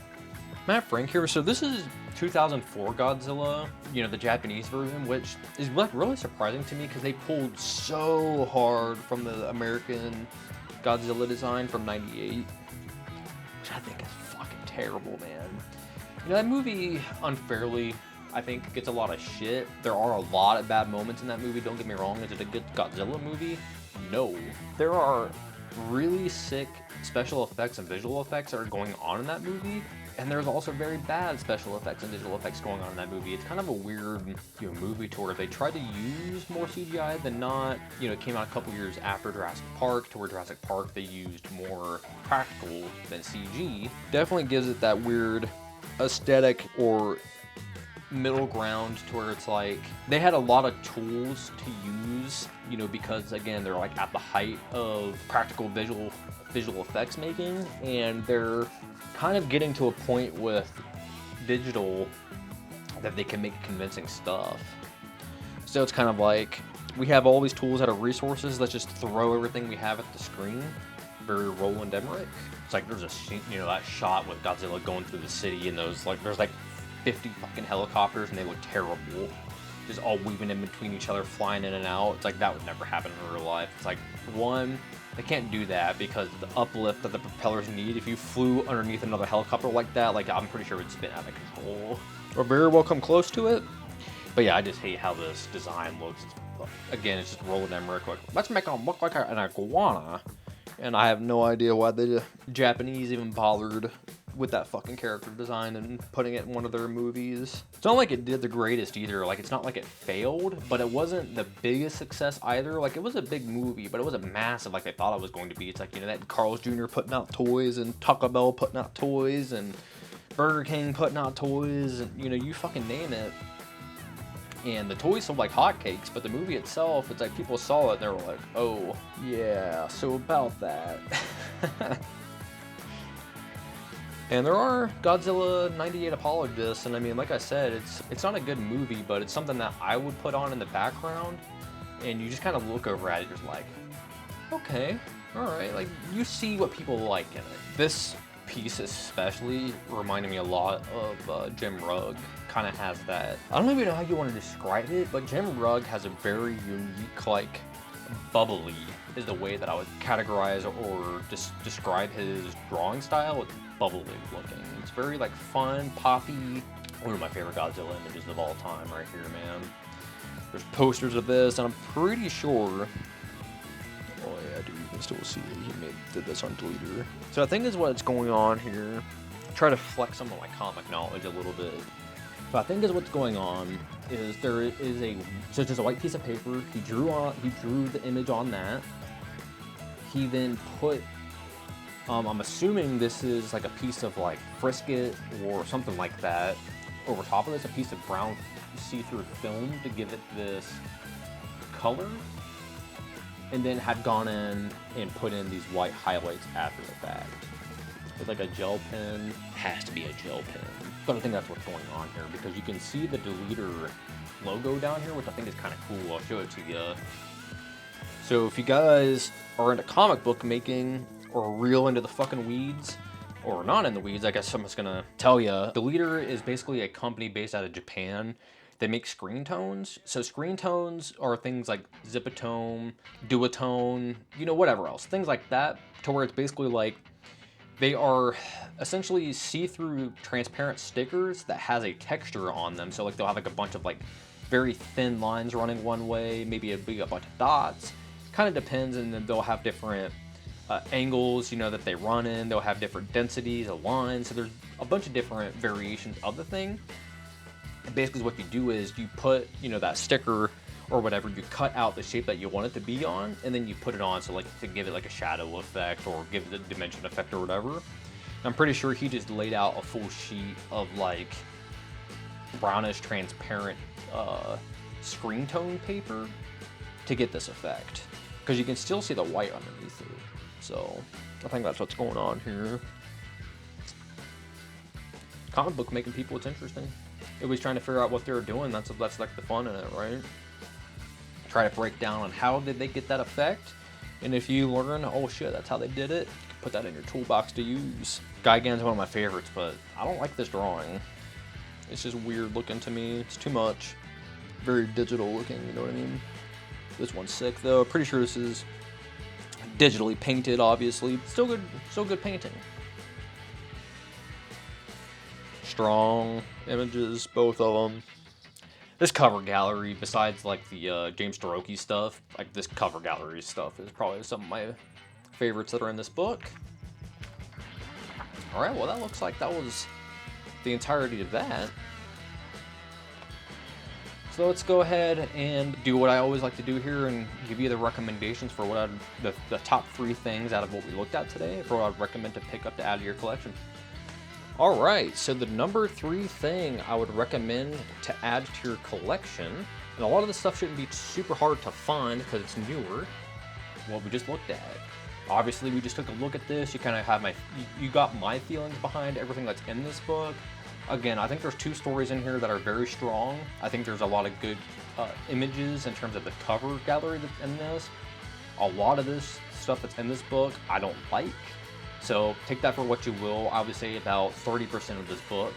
Matt Frank here. So this is 2004 Godzilla, you know, the Japanese version, which is like really surprising to me because they pulled so hard from the American Godzilla design from '98, which I think is fucking terrible, man. You know, that movie unfairly, I think, gets a lot of shit. There are a lot of bad moments in that movie, don't get me wrong. Is it a good Godzilla movie? No. There are really sick special effects and visual effects that are going on in that movie, and there's also very bad special effects and visual effects going on in that movie. It's kind of a weird, you know, movie to where they tried to use more CGI than not. You know, it came out a couple years after Jurassic Park, to where Jurassic Park they used more practical than CG. Definitely gives it that weird aesthetic or middle ground to where it's like they had a lot of tools to use, you know, because again they're like at the height of practical visual effects making, and they're kind of getting to a point with digital that they can make convincing stuff. So it's kind of like we have all these tools at our resources, let's just throw everything we have at the screen. Very Roland Emmerich. It's like there's a scene, you know, that shot with Godzilla going through the city, and those like there's like 50 fucking helicopters and they look terrible, just all weaving in between each other, flying in and out. It's like that would never happen in real life. It's like, one, they can't do that because the uplift that the propellers need, if you flew underneath another helicopter like that, like I'm pretty sure it would spin out of control or very well come close to it. But yeah, I just hate how this design looks. Again, it's just Roland Emmerich, like, let's make them look like an iguana. And I have no idea why the Japanese even bothered with that fucking character design and putting it in one of their movies. It's not like it did the greatest either. Like, it's not like it failed, but it wasn't the biggest success either. Like, it was a big movie, but it wasn't massive like they thought it was going to be. It's like, you know, that Carl's Jr. putting out toys, and Taco Bell putting out toys, and Burger King putting out toys, and, you know, you fucking name it. And the toys sold like hotcakes, but the movie itself, it's like people saw it and they were like, oh, yeah, so about that. And there are Godzilla 98 apologists, and I mean, like I said, it's not a good movie, but it's something that I would put on in the background, and you just kind of look over at it, just like, okay, all right, like you see what people like in it. This piece especially reminded me a lot of Jim Rugg. Kind of has that, I don't even know how you want to describe it, but Jim Rugg has a very unique, like, bubbly is the way that I would categorize or describe his drawing style. It's bubbly looking. It's very like fun, poppy. One of my favorite Godzilla images of all time right here, man. There's posters of this, and I'm pretty sure, oh yeah, dude, you can still see it. He did this on Deleter. So I think is what's going on here. Try to flex some of my comic knowledge a little bit. So I think is what's going on is there is so it's just a white piece of paper. He drew the image on that. He then put, I'm assuming this is like a piece of like frisket or something like that. Over top of this, a piece of brown see-through film to give it this color. And then had gone in and put in these white highlights after the fact. With like a gel pen. Has to be a gel pen. But I think that's what's going on here, because you can see the Deleter logo down here, which I think is kind of cool. I'll show it to you. So if you guys are into comic book making, or real into the fucking weeds, or not in the weeds, I guess I'm just gonna tell you. Deleter is basically a company based out of Japan. They make screen tones. So screen tones are things like zipatone, duotone, you know, whatever else. Things like that, to where it's basically like, they are essentially see-through transparent stickers that has a texture on them. So like they'll have like a bunch of like very thin lines running one way, maybe a bunch of dots. Kind of depends, and then they'll have different angles, you know, that they run in. They'll have different densities of lines. So there's a bunch of different variations of the thing. And basically what you do is you put, you know, that sticker or whatever, you cut out the shape that you want it to be on, and then you put it on, so like to give it like a shadow effect or give it a dimension effect or whatever. I'm pretty sure he just laid out a full sheet of like brownish transparent screen tone paper to get this effect, because you can still see the white underneath it. So I think that's what's going on here. Comic book making people, it's interesting. Always trying to figure out what they're doing. That's like the fun in it, right? Try to break down on how did they get that effect, and if you learn, oh shit, that's how they did it, put that in your toolbox to use. Gigan's one of my favorites, but I don't like this drawing. It's just weird looking to me. It's too much. Very digital looking, you know what I mean? This one's sick though. Pretty sure this is digitally painted, obviously. Still good painting. Strong images, both of them. This cover gallery, besides like the James Steroki stuff, like this cover gallery stuff is probably some of my favorites that are in this book. All right, well that looks like that was the entirety of that. So let's go ahead and do what I always like to do here and give you the recommendations for what the top 3 things out of what we looked at today for what I'd recommend to pick up to add to your collection. All right, so the number 3 thing I would recommend to add to your collection, and a lot of this stuff shouldn't be super hard to find because it's newer, what we just looked at. Obviously, we just took a look at this. You kind of have you got my feelings behind everything that's in this book. Again, I think there's 2 stories in here that are very strong. I think there's a lot of good images in terms of the cover gallery that's in this. A lot of this stuff that's in this book, I don't like. So take that for what you will. I would say about 30% of this book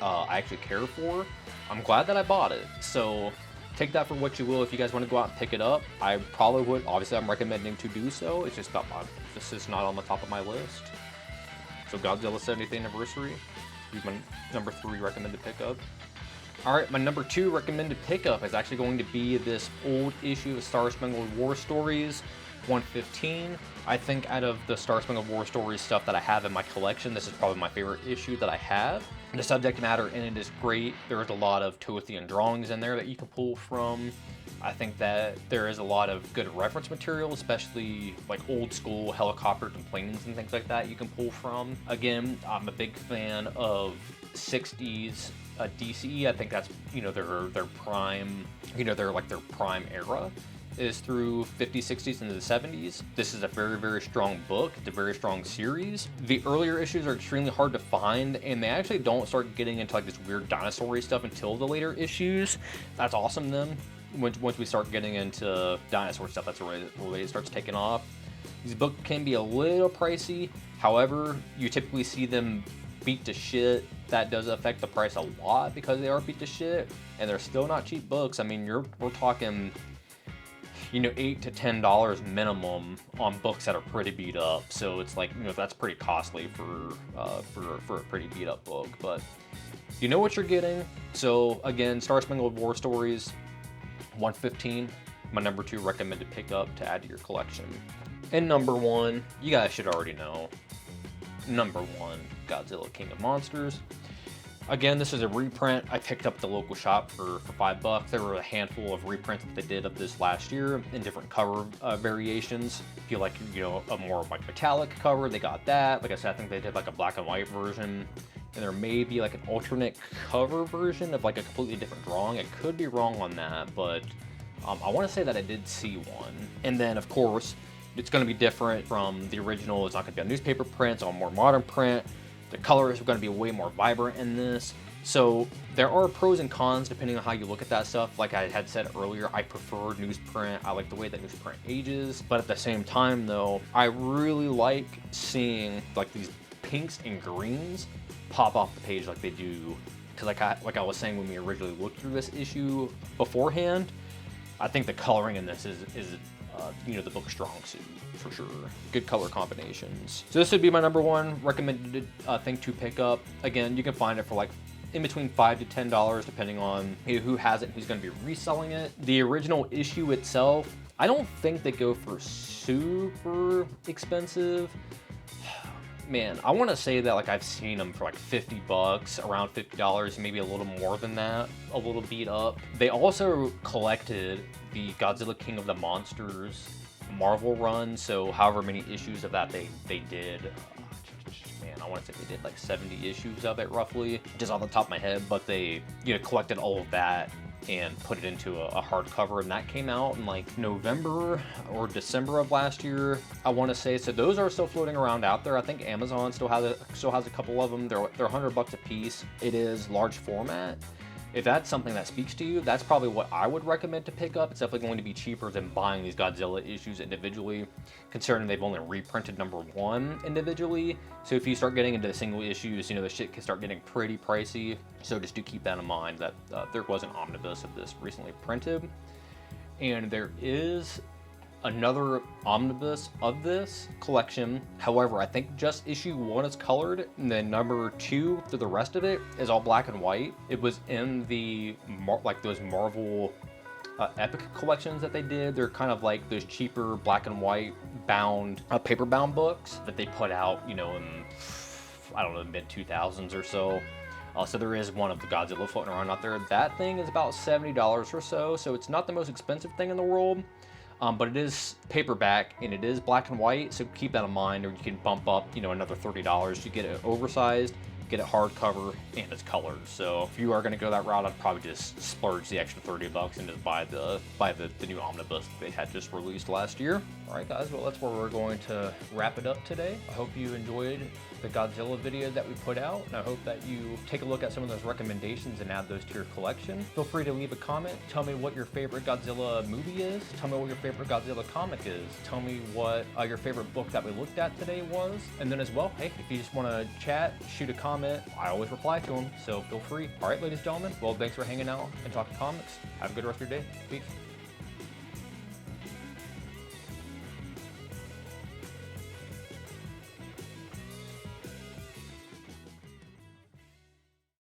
I actually care for. I'm glad that I bought it. So take that for what you will. If you guys want to go out and pick it up, I probably would. Obviously, I'm recommending to do so. It's just not this is not on the top of my list. So Godzilla 70th Anniversary is my number 3 recommended pickup. All right, my number 2 recommended pickup is actually going to be this old issue of Star Spangled War Stories 115. I think out of the Star Spangled War Stories stuff that I have in my collection, this is probably my favorite issue that I have. The subject matter in it is great. There's a lot of Tothian drawings in there that you can pull from. I think that there is a lot of good reference material, especially like old school helicopters and planes and things like that you can pull from. Again, I'm a big fan of 60s DC. I think that's, you know, their prime, you know, their prime era. is through 50s, 60s, and the 70s. This is a very, very strong book. It's a very strong series. The earlier issues are extremely hard to find, and they actually don't start getting into like this weird dinosaur-y stuff until the later issues. That's awesome then. Once we start getting into dinosaur stuff, that's where it starts taking off. These books can be a little pricey. However, you typically see them beat to shit. That does affect the price a lot because they are beat to shit, and they're still not cheap books. I mean, we're talking, you know, $8 to $10 minimum on books that are pretty beat up. So it's like, you know, that's pretty costly for a pretty beat up book. But you know what you're getting. So again, Star Spangled War Stories, 115, my number 2 recommended pickup to add to your collection. And number 1, you guys should already know. Number 1, Godzilla King of Monsters. Again, this is a reprint. I picked up the local shop for $5. There were a handful of reprints that they did of this last year in different cover variations. If you like, you know, a more like metallic cover, they got that. Like I said, I think they did like a black and white version, and there may be like an alternate cover version of like a completely different drawing. I could be wrong on that, but I want to say that I did see one. And then of course, it's going to be different from the original. It's not going to be a newspaper print, it's a more modern print. The colors are going to be way more vibrant in this. So there are pros and cons depending on how you look at that stuff. Like I had said earlier, I prefer newsprint. I like the way that newsprint ages. But at the same time though, I really like seeing like these pinks and greens pop off the page like they do. Because like I was saying when we originally looked through this issue beforehand, I think the coloring in this is you know, the book's strong suit for sure. Good color combinations. So this would be my number 1 recommended thing to pick up. Again, you can find it for like in between $5 to $10 depending on who has it, who's going to be reselling it. The original issue itself, I don't think they go for super expensive. Man, I want to say that like I've seen them for like $50, around $50, maybe a little more than that, a little beat up. They also collected the Godzilla King of the Monsters Marvel run, so however many issues of that they did. Man, I want to say they did like 70 issues of it roughly, just off the top of my head, but they, you know, collected all of that and put it into a hardcover, and that came out in like November or December of last year, I want to say. So those are still floating around out there. I think Amazon still has a couple of them. They're $100 a piece. It is large format. If that's something that speaks to you, that's probably what I would recommend to pick up. It's definitely going to be cheaper than buying these Godzilla issues individually, considering they've only reprinted number 1 individually. So if you start getting into the single issues, you know, the shit can start getting pretty pricey. So just do keep that in mind that there was an omnibus of this recently printed. And there is another omnibus of this collection. However, I think just issue 1 is colored, and then number 2 through the rest of it is all black and white. It was in the like those Marvel Epic collections that they did. They're kind of like those cheaper black and white bound paper bound books that they put out, you know, in I don't know, mid 2000s or so. So there is one of the Godzilla floating around out there. That thing is about $70 or so. So it's not the most expensive thing in the world. But it is paperback and it is black and white, so keep that in mind, or you can bump up, you know, another $30 to get it oversized, get it hardcover, and it's colored. So if you are going to go that route, I'd probably just splurge the extra $30 and just buy the new omnibus that they had just released last year. All right, guys, well, that's where we're going to wrap it up today. I hope you enjoyed the Godzilla video that we put out, and I hope that you take a look at some of those recommendations and add those to your collection. Feel free to leave a comment. Tell me what your favorite Godzilla movie is. Tell me what your favorite Godzilla comic is. Tell me what your favorite book that we looked at today was. And then as well, hey, if you just want to chat, shoot a comment, I always reply to them, so feel free. All right, ladies and gentlemen, well, thanks for hanging out and talking comics. Have a good rest of your day. Peace.